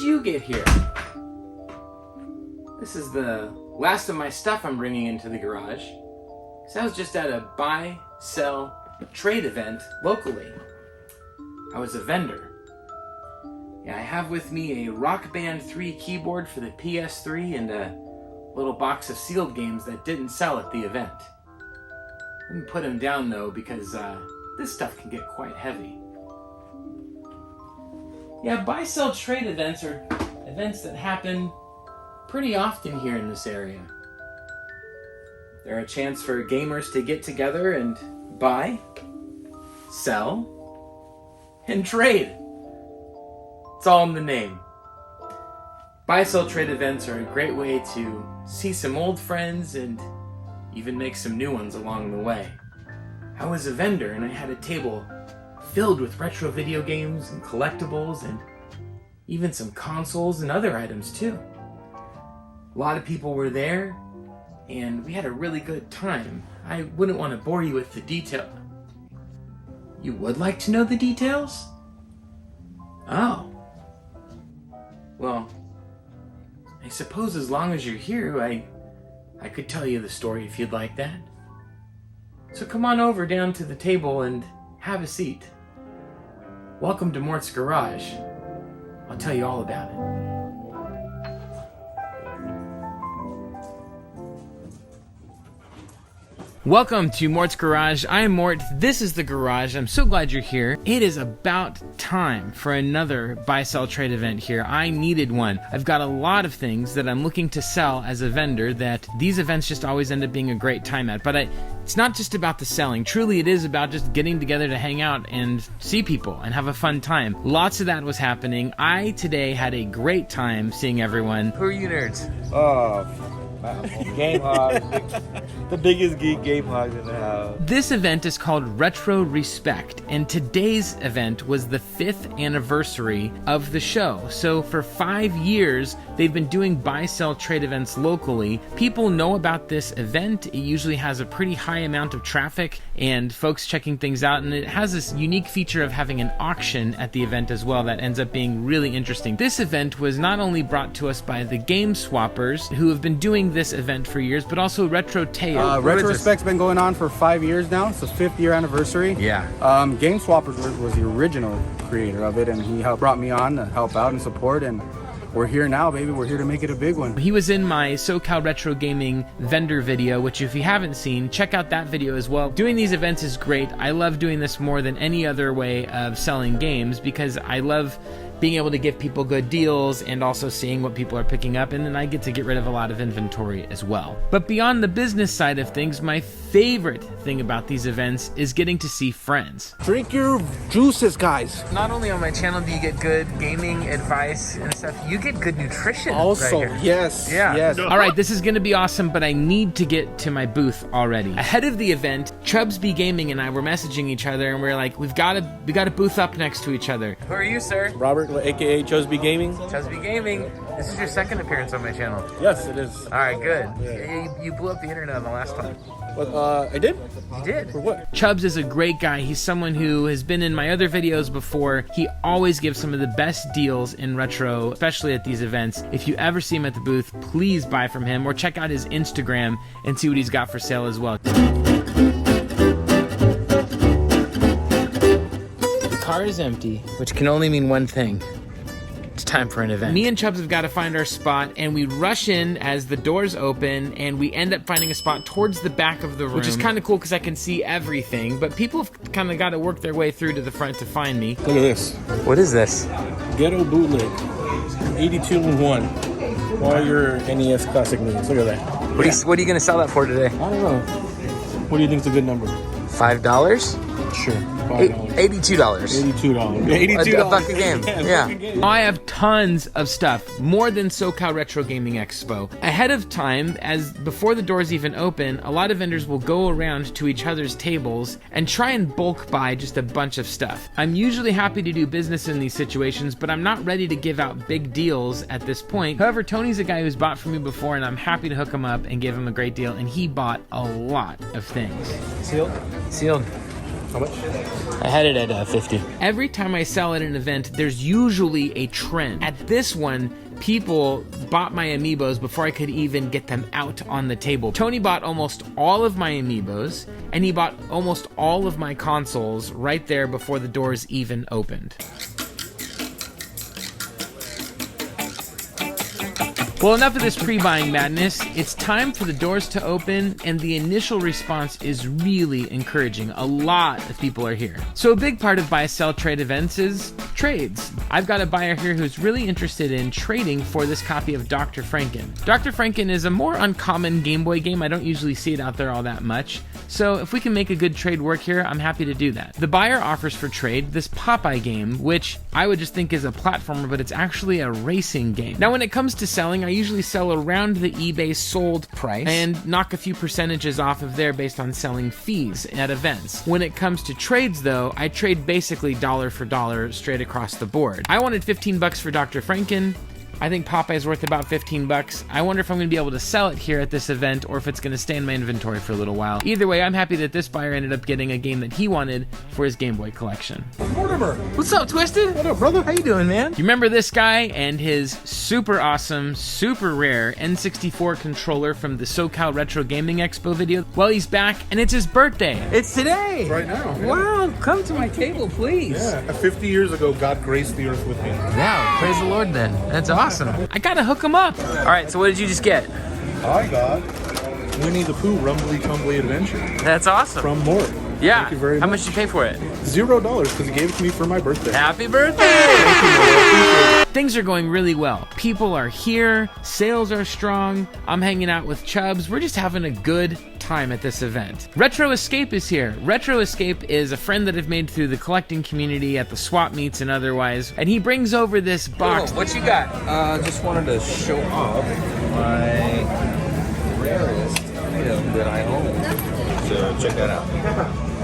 you get here? This is the last of my stuff I'm bringing into the garage. So I was just at a buy, sell, trade event locally. I was a vendor. Yeah, I have with me a Rock Band 3 keyboard for the PS3 and a little box of sealed games that didn't sell at the event. Let me put them down though, because this stuff can get quite heavy. Yeah, buy, sell, trade events are events that happen pretty often here in this area. They're a chance for gamers to get together and buy, sell, and trade. It's all in the name. Buy, sell, trade events are a great way to see some old friends and even make some new ones along the way. I was a vendor and I had a table filled with retro video games and collectibles and even some consoles and other items too. A lot of people were there and we had a really good time. I wouldn't want to bore you with the detail. You would like to know the details? Oh. Well, I suppose as long as you're here, I could tell you the story if you'd like that. So come on over down to the table and have a seat. Welcome to Mort's Garage. I'll tell you all about it. Welcome to Mort's Garage. I'm Mort. This is the garage. I'm so glad you're here. It is about time for another buy, sell, trade event here. I needed one. I've got a lot of things that I'm looking to sell as a vendor that these events just always end up being a great time at. But it's not just about the selling. Truly, it is about just getting together to hang out and see people and have a fun time. Lots of that was happening. I today had a great time seeing everyone. Who are you nerds? Game hogs. The biggest geek game hogs in the house. This event is called Retro Respect, and today's event was the 5th anniversary of the show. So for 5 years, they've been doing buy, sell, trade events locally. People know about this event. It usually has a pretty high amount of traffic and folks checking things out, and it has this unique feature of having an auction at the event as well that ends up being really interesting. This event was not only brought to us by the Game Swappers, who have been doing this event for years, but also Retro Teo. Retro Respect's been going on for 5 years now. It's the 5th year anniversary. Yeah. Game Swappers was the original creator of it, and he brought me on to help out and support, and we're here now, baby. We're here to make it a big one. He was in my SoCal Retro Gaming vendor video, which if you haven't seen, check out that video as well. Doing these events is great. I love doing this more than any other way of selling games because I love being able to give people good deals and also seeing what people are picking up, and then I get to get rid of a lot of inventory as well. But beyond the business side of things, my favorite thing about these events is getting to see friends. Drink your juices, guys. Not only on my channel do you get good gaming advice and stuff, you get good nutrition. Also, right here. yes. Yeah. Yes. All right, this is going to be awesome, but I need to get to my booth already. Ahead of the event, Chubbsby Gaming and I were messaging each other, and we are like, we got to booth up next to each other. Who are you, sir? Robert, aka Chusby Gaming. Chusby Gaming. This is your second appearance on my channel. Yes, it is. All right, good. Yeah. You blew up the internet on the last one. But I did? You did. For what? Chubbs is a great guy. He's someone who has been in my other videos before. He always gives some of the best deals in retro, especially at these events. If you ever see him at the booth, please buy from him or check out his Instagram and see what he's got for sale as well. The car is empty, which can only mean one thing. It's time for an event. Me and Chubbs have got to find our spot, and we rush in as the doors open, and we end up finding a spot towards the back of the room, which is kind of cool because I can see everything, but people have kind of got to work their way through to the front to find me. Look at this. What is this? Ghetto bootleg. 82 and 1. All your NES classic movies. Look at that. What are you going to sell that for today? I don't know. What do you think is a good number? $5? Sure. $82. $82. A buck a game. Yeah. I have tons of stuff, more than SoCal Retro Gaming Expo. Ahead of time, as before the doors even open, a lot of vendors will go around to each other's tables and try and bulk buy just a bunch of stuff. I'm usually happy to do business in these situations, but I'm not ready to give out big deals at this point. However, Tony's a guy who's bought from me before, and I'm happy to hook him up and give him a great deal, and he bought a lot of things. Sealed? Sealed. How much? I had it at 50. Every time I sell at an event, there's usually a trend. At this one, people bought my amiibos before I could even get them out on the table. Tony bought almost all of my amiibos, and he bought almost all of my consoles right there before the doors even opened. Well, enough of this pre-buying madness. It's time for the doors to open, and the initial response is really encouraging. A lot of people are here. So a big part of buy, sell, trade events is trades. I've got a buyer here who's really interested in trading for this copy of Dr. Franken. Dr. Franken is a more uncommon Game Boy game. I don't usually see it out there all that much. So if we can make a good trade work here, I'm happy to do that. The buyer offers for trade this Popeye game, which I would just think is a platformer, but it's actually a racing game. Now, when it comes to selling, I usually sell around the eBay sold price and knock a few percentages off of there based on selling fees at events. When it comes to trades though, I trade basically dollar for dollar straight across the board. I wanted 15 bucks for Dr. Franken. I think Popeye's worth about 15 bucks. I wonder if I'm gonna be able to sell it here at this event or if it's gonna stay in my inventory for a little while. Either way, I'm happy that this buyer ended up getting a game that he wanted for his Game Boy collection. Mortimer! What's up, Twisted? What up, brother? How you doing, man? You remember this guy and his super awesome, super rare N64 controller from the SoCal Retro Gaming Expo video? Well, he's back, and it's his birthday. It's today. Right now. Yeah. Wow, come to my table, please. Yeah, 50 years ago, God graced the earth with me. Yeah, praise the Lord then. That's awesome. I gotta hook him up. All right, so what did you just get? I got Winnie the Pooh Rumbly Tumbly Adventure That's awesome. from Mort. Yeah. Thank you very much. How much did you pay for it? $0 because he gave it to me for my birthday. Happy birthday! Thank you, Mort. I appreciate it. Things are going really well. People are here, sales are strong, I'm hanging out with Chubbs, we're just having a good time at this event. Retro Escape is here. Retro Escape is a friend that I've made through the collecting community at the swap meets and otherwise, and he brings over this box. What you got? Just wanted to show off my rarest item that I own. So check that out.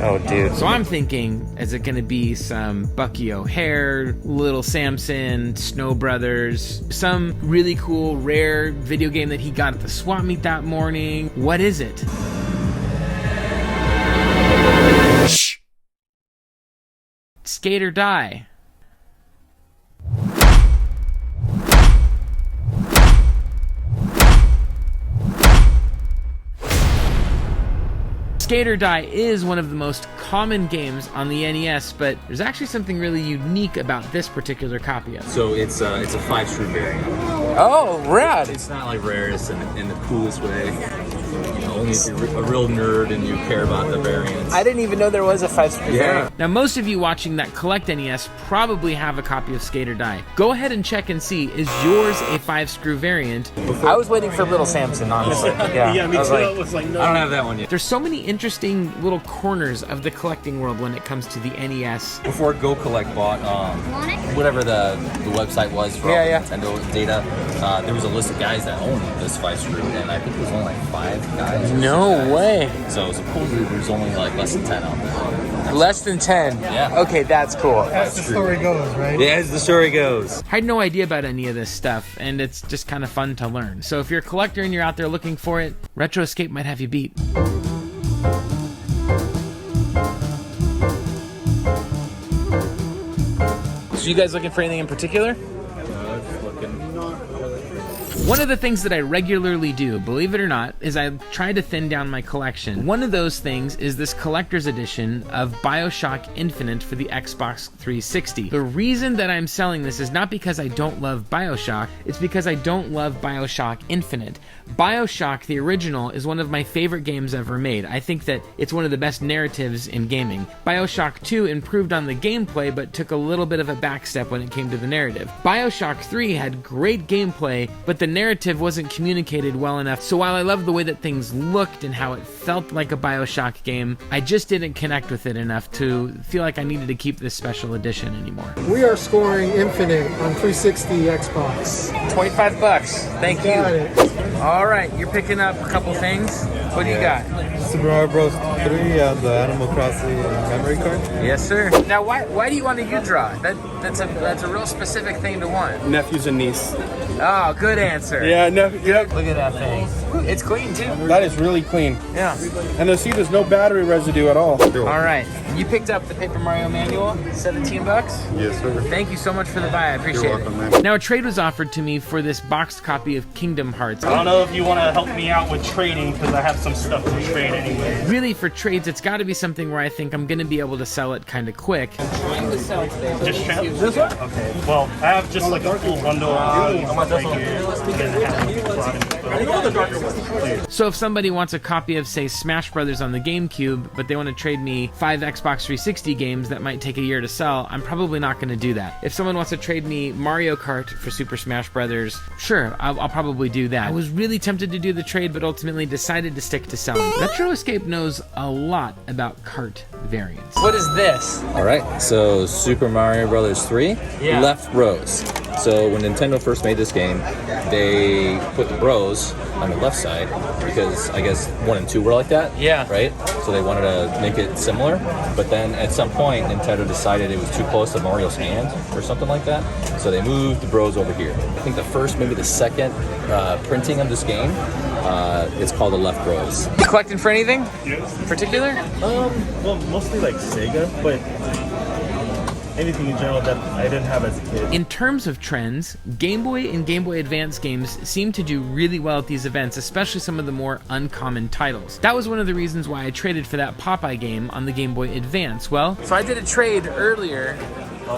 Oh, dude. So I'm thinking, is it gonna be some Bucky O'Hare, Little Samson, Snow Brothers, some really cool, rare video game that he got at the swap meet that morning? What is it? Shh! Skate or Die. Skate or Die is one of the most common games on the NES, but there's actually something really unique about this particular copy of it. So it's a 5-screw variant. Oh, rad! It's not like rarest in the coolest way. You know, only if you're a real nerd and you care about the variants. I didn't even know there was a 5-screw Yeah. variant. Now, most of you watching that collect NES probably have a copy of Skate or Die. Go ahead and check and see, is yours a 5-screw variant? I was waiting for Little Samson, honestly. Yeah, me I was too. like, I was like, no. I don't have that one yet. There's so many interesting little corners of the collecting world when it comes to the NES. Before Go Collect bought whatever the website was for all the Nintendo data, there was a list of guys that owned this 5-screw, and I think there was only like 5 guys. No way. So supposedly there's only like less than 10 out there. Less than 10? Yeah. Okay, that's cool. As the story goes, right? Yeah, as the story goes. I had no idea about any of this stuff, and it's just kind of fun to learn. So if you're a collector and you're out there looking for it, Retro Escape might have you beat. So you guys looking for anything in particular? One of the things that I regularly do, believe it or not, is I try to thin down my collection. One of those things is this collector's edition of BioShock Infinite for the Xbox 360. The reason that I'm selling this is not because I don't love BioShock, it's because I don't love BioShock Infinite. BioShock, the original, is one of my favorite games ever made. I think that it's one of the best narratives in gaming. BioShock 2 improved on the gameplay, but took a little bit of a backstep when it came to the narrative. BioShock 3 had great gameplay, but the narrative wasn't communicated well enough. So while I love the way that things looked and how it felt like a BioShock game, I just didn't connect with it enough to feel like I needed to keep this special edition anymore. We are scoring Infinite on 360 Xbox. $25. Thank you. Got it. All right, you're picking up a couple things. What do you got? Super Mario Bros. 3 and the Animal Crossing memory card. Yes, sir. Now, why do you want a U-Draw? that's a real specific thing to want. Nephews and niece. Oh, good answer. Yeah, nephew. Yep. Look at that thing. It's clean too. That is really clean. Yeah. And see, there's no battery residue at all. All right. You picked up the Paper Mario manual, $17. Yes, sir. Thank you so much for the buy. I appreciate You're welcome, it. man. Now a trade was offered to me for this boxed copy of Kingdom Hearts. I don't know if you want to help me out with trading because I have some stuff to trade anyway. Really, for trades, it's got to be something where I think I'm going to be able to sell it kind of quick. Trying to sell today. Just this one? Okay. Well, I have just like a full bundle of these right here. So if somebody wants a copy of, say, Smash Brothers on the GameCube, but they want to trade me 5 Xbox 360 games that might take a year to sell, I'm probably not going to do that. If someone wants to trade me Mario Kart for Super Smash Brothers, sure, I'll probably do that. I was really tempted to do the trade, but ultimately decided to stick to selling. Retro Escape knows a lot about kart variants. What is this? All right, so Super Mario Brothers 3, Yeah. Left Bros. So when Nintendo first made this game, they put the bros on the left side because I guess 1 and 2 were like that. Yeah. Right? So they wanted to make it similar, but then at some point Nintendo decided it was too close to Mario's hand or something like that. So they moved the bros over here. I think the first, maybe the second printing of this game, it's called the Left Bros. You collecting for anything? Yes. Particular? Well, mostly like Sega, but anything in general that I didn't have as a kid. In terms of trends, Game Boy and Game Boy Advance games seem to do really well at these events, especially some of the more uncommon titles. That was one of the reasons why I traded for that Popeye game on the Game Boy Advance. Well, so I did a trade earlier.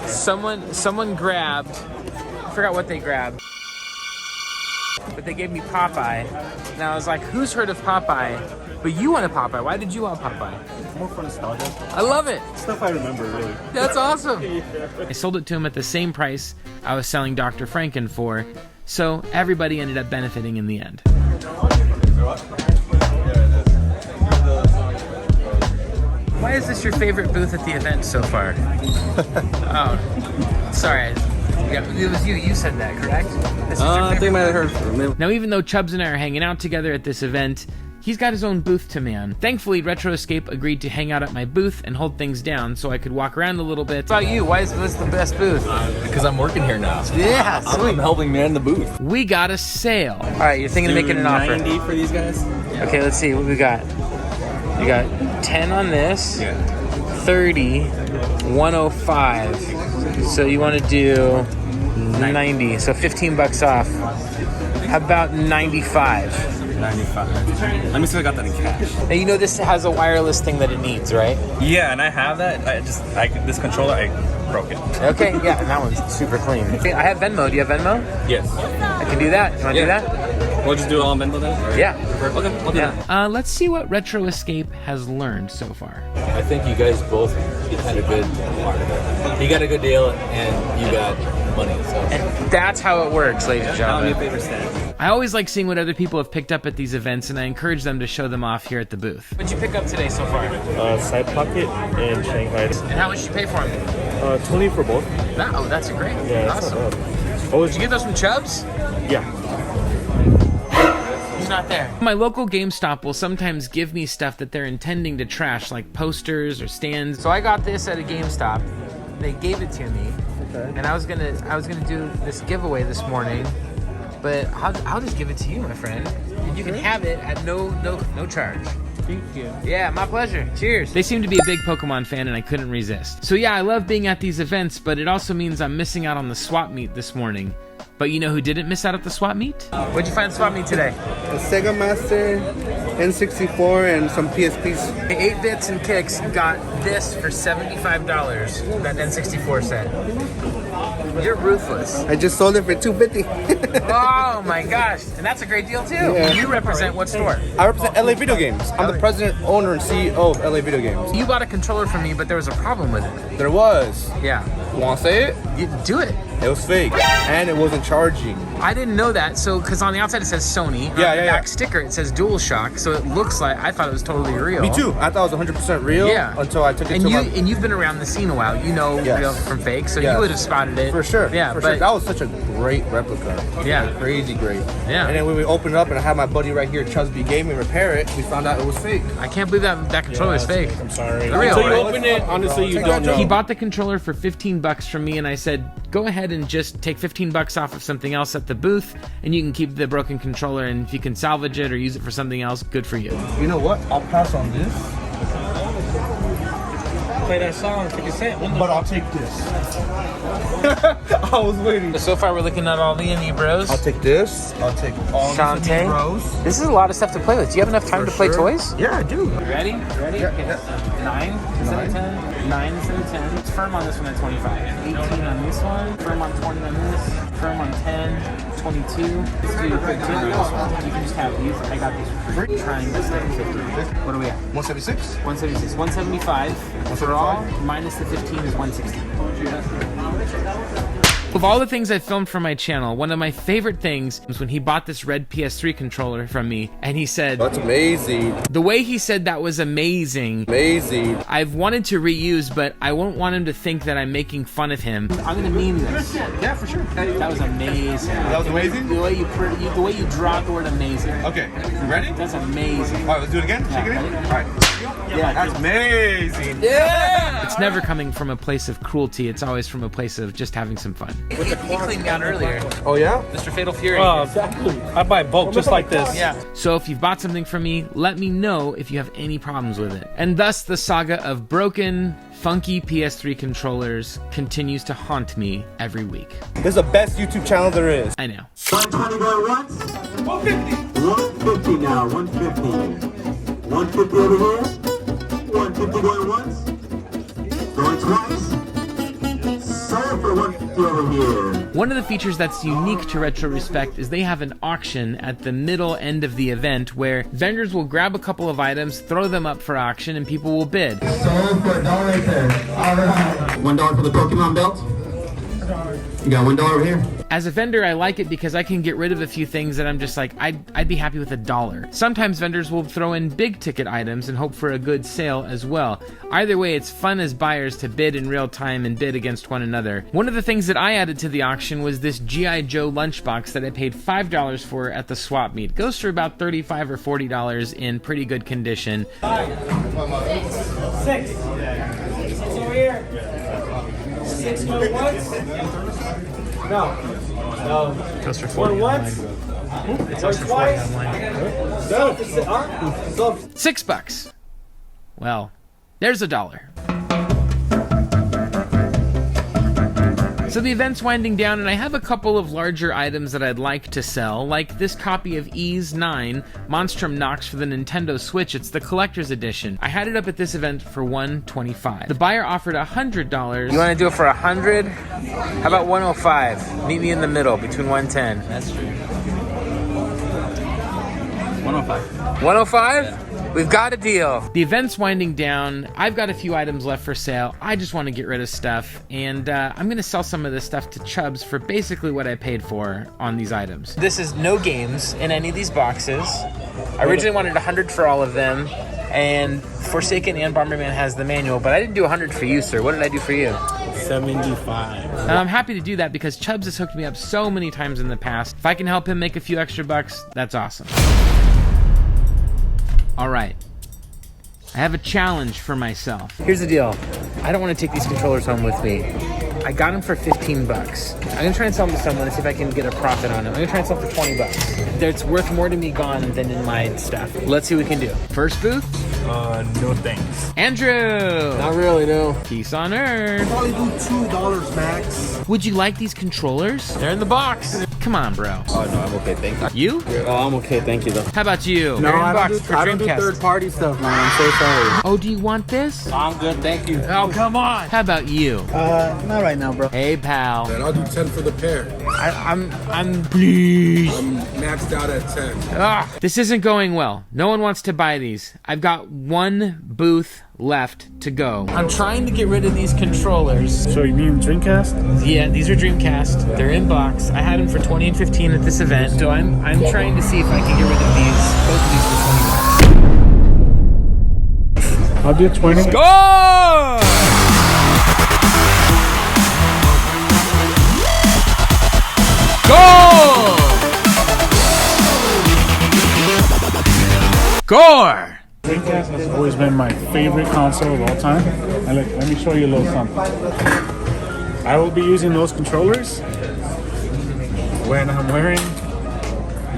Someone grabbed, I forgot what they grabbed, but they gave me Popeye. And I was like, who's heard of Popeye? But you want a Popeye. Why did you want Popeye? More for nostalgia. I love it. Stuff I remember, really. That's awesome. I sold it to him at the same price I was selling Dr. Franken for, so everybody ended up benefiting in the end. Why is this your favorite booth at the event so far? Oh, sorry. Yeah, it was you. You said that, correct? This is your I think I might have heard favorite from him. Now, even though Chubbs and I are hanging out together at this event, he's got his own booth to man. Thankfully, Retro Escape agreed to hang out at my booth and hold things down so I could walk around a little bit. What about you? Why is this the best booth? Because I'm working here now. Yeah, I'm helping man the booth. we got a sale. All right, you're thinking of making an offer. 90 for these guys? Okay, let's see what we got. We got 10 on this, 30, 105. So you want to do 90, so 15 bucks off. How about 95? 95. Let me see if I got that in cash. Now you know this has a wireless thing that it needs, right? Yeah, and I have that. This controller, I broke it. Okay, yeah, and that one's super clean. Okay, I have Venmo. Do you have Venmo? Yes. I can do that. You want to do that? We'll just do it all on Venmo then? Yeah. Okay, I'll do that. Let's see what Retro Escape has learned so far. I think you guys both had a good part of it. You got a good deal and you got money. So And that's how it works, ladies and I'll be a gentlemen. paper stand. I always like seeing what other people have picked up at these events, and I encourage them to show them off here at the booth. What'd you pick up today so far? Side pocket and Shanghai. And how much did you pay for them? 20 for both. Oh, that's a great. Yeah, that's Awesome. not bad. Oh, Did you get those from Chubbs? yeah. He's not there. My local GameStop will sometimes give me stuff that they're intending to trash, like posters or stands. So I got this at a GameStop. They gave it to me, and I was gonna do this giveaway this morning, but I'll just give it to you, my friend. And you can have it at no charge. Thank you. Yeah, my pleasure. Cheers. They seem to be a big Pokemon fan, and I couldn't resist. So yeah, I love being at these events, but it also means I'm missing out on the swap meet this morning. But you know who didn't miss out at the swap meet? What'd you find at swap meet today? A Sega Master, N64, and some PSPs. 8-Bits and Kicks got this for $75, that N64 set. You're ruthless. I just sold it for $250. Oh my gosh, and that's a great deal too. Yeah. You represent what store? I represent LA Video Games. I'm the president, owner, and CEO of LA Video Games. You bought a controller from me, but there was a problem with it. There was. Yeah. Want to say it? You do it. It was fake, and it wasn't charging. I didn't know that. So, because on the outside it says Sony. Yeah, on the yeah, back yeah. sticker it says DualShock. So it looks like I thought it was totally real. Me too. I thought it was 100% real. Yeah. Until I took it And to you my. and you've been around the scene a while. You know Yes. real from fake, so Yes. you would have spotted it For sure. Yeah, for but sure. That was such a great replica. Yeah. Crazy great. Yeah. And then when we opened it up and I had my buddy right here, Chusby Gaming, repair it, we found out it was fake. I can't believe that controller is fake. I'm sorry. Real, Until you right? open it, honestly, you don't know. He bought the controller for $15 from me, and I said, go ahead and just take $15 off of something else at the booth, and you can keep the broken controller, and if you can salvage it or use it for something else, good for you. You know what? I'll pass on this. Play that song, 50 Cent. But I'll take this. I was waiting. So far we're looking at all the amiibos. I'll take this. I'll take all Shantae. these bros. This is a lot of stuff to play with. Do you have enough time to play toys? Yeah, I do. Ready? Ready? Yeah, Okay. yeah. 9 instead of 10. 9 instead of 10. It's firm on this one at 25. 18 on this one. Firm on 20 on this. Firm on 10. 22. Let's do a quick deal on this one. You can just have these. I got these for free. Trying to stay 50. What are we at? 176. 176. 175. For all, minus the 15 is 160. Of all the things I filmed for my channel, one of my favorite things was when he bought this red PS3 controller from me, and he said, That's amazing. the way he said that was amazing. Amazing. I've wanted to reuse, but I won't want him to think that I'm making fun of him. I'm gonna meme this. Yeah, for sure. That was amazing. That was amazing? The way you draw the word amazing. Okay, you ready? That's amazing. All right, let's do it again. Shake it in. ready? All right. Yeah, That's amazing. It's never coming from a place of cruelty. It's always from a place of just having some fun. He cleaned me out earlier. Oh, yeah? Mr. Fatal Fury. Exactly. I buy bulk just like this. Yeah. So if you've bought something from me, let me know if you have any problems with it. And thus the saga of broken, funky PS3 controllers continues to haunt me every week. This is the best YouTube channel there is. I know. 120 going once. 150. 150 now. 150. 150 over here. 150 going once. Going twice. Sold for 150 over here. One of the features that's unique to Retro Respect is they have an auction at the middle end of the event where vendors will grab a couple of items, throw them up for auction, and people will bid. Sold for $1 right there. All right. $1 for the Pokemon belt. You got $1 over here. As a vendor, I like it because I can get rid of a few things that I'm just like, I'd be happy with $1. Sometimes vendors will throw in big ticket items and hope for a good sale as well. Either way, it's fun as buyers to bid in real time and bid against one another. One of the things that I added to the auction was this G.I. Joe lunchbox that I paid $5 for at the swap meet. Goes for about $35 or $40 in pretty good condition. 6. 6 over here. 6 going once. No. Goes for Going 40 once. It's also for 40 online. $6. Well, there's $1. So the event's winding down, and I have a couple of larger items that I'd like to sell, like this copy of Ys 9, Monstrum Nox for the Nintendo Switch. It's the collector's edition. I had it up at this event for $125. The buyer offered $100. You want to do it for 100? How about 105? Meet me in the middle between 110. That's true. 105. 105? We've got a deal. The event's winding down. I've got a few items left for sale. I just want to get rid of stuff, and I'm going to sell some of this stuff to Chubbs for basically what I paid for on these items. This is no games in any of these boxes. I originally wanted 100 for all of them, and Forsaken and Bomberman has the manual, but I didn't do 100 for you, sir. What did I do for you? 75. And I'm happy to do that because Chubbs has hooked me up so many times in the past. If I can help him make a few extra bucks, that's awesome. All right. I have a challenge for myself. Here's the deal. I don't want to take these controllers home with me. I got them for 15 bucks. I'm going to try and sell them to someone and see if I can get a profit on them. I'm going to try and sell them for 20 bucks. It's worth more to me gone than in my stuff. Let's see what we can do. First booth? No thanks. Andrew! Not really, no. Peace on earth. Probably do $2 max. Would you like these controllers? They're in the box. Come on, bro. Oh, no, I'm okay, thank you. You? Oh, I'm okay, thank you, though. How about you? No, They're in I box don't, for do, I don't do Dreamcast. third-party stuff, man. I'm so sorry. Oh, do you want this? I'm good, thank you. Oh, come on. How about you? Not right now, bro. Hey, pal. I'll do 10 for the pair. I'm pleased. I'm maxed out at 10. This isn't going well. No one wants to buy these. I've got one booth left to go. I'm trying to get rid of these controllers. So you mean Dreamcast? Yeah, these are Dreamcast. They're in box. I had them for 20 and 15 at this event. So I'm trying to see if I can get rid of these, both of these for 20 bucks. I'll do 20. Score! Goal! Score! Dreamcast has always been my favorite console of all time. And let me show you a little something. I will be using those controllers when I'm wearing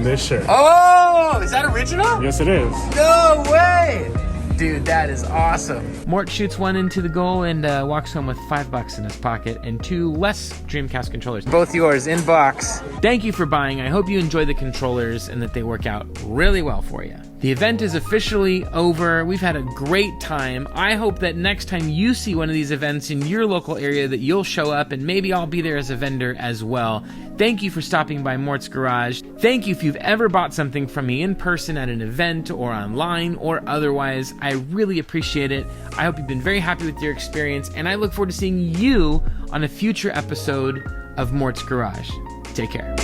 this shirt. Oh, is that original? Yes, it is. No way! Dude, that is awesome. Mort shoots one into the goal and walks home with $5 in his pocket and 2 less Dreamcast controllers. Both yours in box. Thank you for buying. I hope you enjoy the controllers and that they work out really well for you. The event is officially over. We've had a great time. I hope that next time you see one of these events in your local area that you'll show up and maybe I'll be there as a vendor as well. Thank you for stopping by Mort's Garage. Thank you if you've ever bought something from me in person at an event or online or otherwise. I really appreciate it. I hope you've been very happy with your experience and I look forward to seeing you on a future episode of Mort's Garage. Take care.